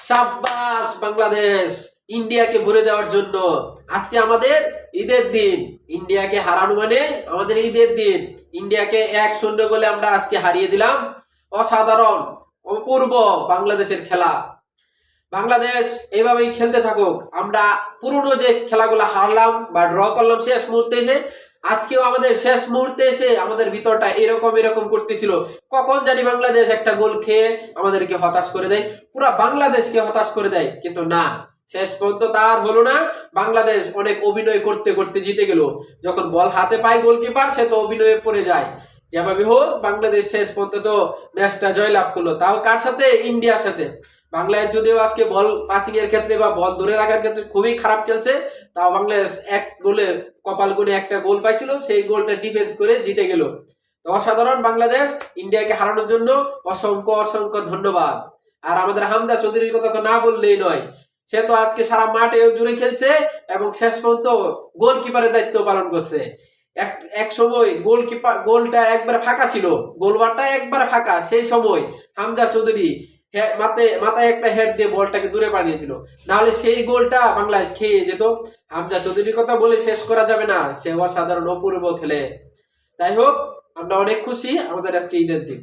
শাবাশ বাংলাদেশ, ইন্ডিয়াকে ভরে দেওয়ার জন্য আজকে আমাদের ঈদের দিন। ইন্ডিয়াকে হারানো মানে আমাদের ঈদের দিন। ইন্ডিয়াকে 1-0 গোলে আমরা আজকে হারিয়ে দিলাম। অসাধারণ, অপূর্ব বাংলাদেশের খেলা। বাংলাদেশ এইভাবেই খেলতে থাকুক। আমরা পুরনো যে খেলাগুলো হারলাম বা ড্র করলাম শেষ মুহূর্তে এসে, আজকেও আমাদের শেষ মুহূর্তে এসে আমাদের ভিতরটা এরকম করতেছিল, কখন জানি বাংলাদেশ একটা গোল খেয়ে আমাদেরকে হতাশ করে দেয়, পুরো বাংলাদেশকে হতাশ করে দেয়। কিন্তু না, শেষ পর্যন্ত তার হলো না। বাংলাদেশ অনেক অভিনয় করতে করতে জিতে গেল। যখন বল হাতে পায় গোলকিপার, সে তো অভিনয়ে পড়ে যায়। যেভাবে হোক বাংলাদেশ শেষ পর্যন্ত ম্যাচটা জয়লাভ করলো, তাও কার সাথে? ইন্ডিয়ার সাথে। বাংলাদেশ যদিও আজকে বল পাসিং এর ক্ষেত্রে বা বল ধরে রাখার ক্ষেত্রে খুবই খারাপ খেলছে, তাও বাংলাদেশ এক গোলে কপাল গুনে একটা গোল পাইছিল, সেই গোলটা ডিফেন্স করে জিতে গেল। তো অসাধারণ বাংলাদেশ। ইন্ডিয়াকে হারানোর জন্য অসংখ্য ধন্যবাদ। আর আমাদের হামজা চৌধুরীর কথা তো না বললেই নয়। সে তো আজকে সারা মাঠে জুড়ে খেলছে এবং শেষ পর্যন্ত গোলকিপারের দায়িত্ব পালন করছে। এক সময় গোলটা একবারে ফাঁকা ছিল, গোলবারটা একবারে ফাঁকা, সেই সময় হামজা চৌধুরী মাথায় একটা হেড দিয়ে বলটাকে দূরে পাঠিয়ে দিল, নাহলে সেই গোলটা বাংলাদেশ খেয়ে যেত। হামজা চৌধুরীর কথা বলে শেষ করা যাবে না, সে অসাধারণ অপূর্ব খেলে। যাই হোক, আমরা অনেক খুশি আমাদের আজকে ঈদের দিন।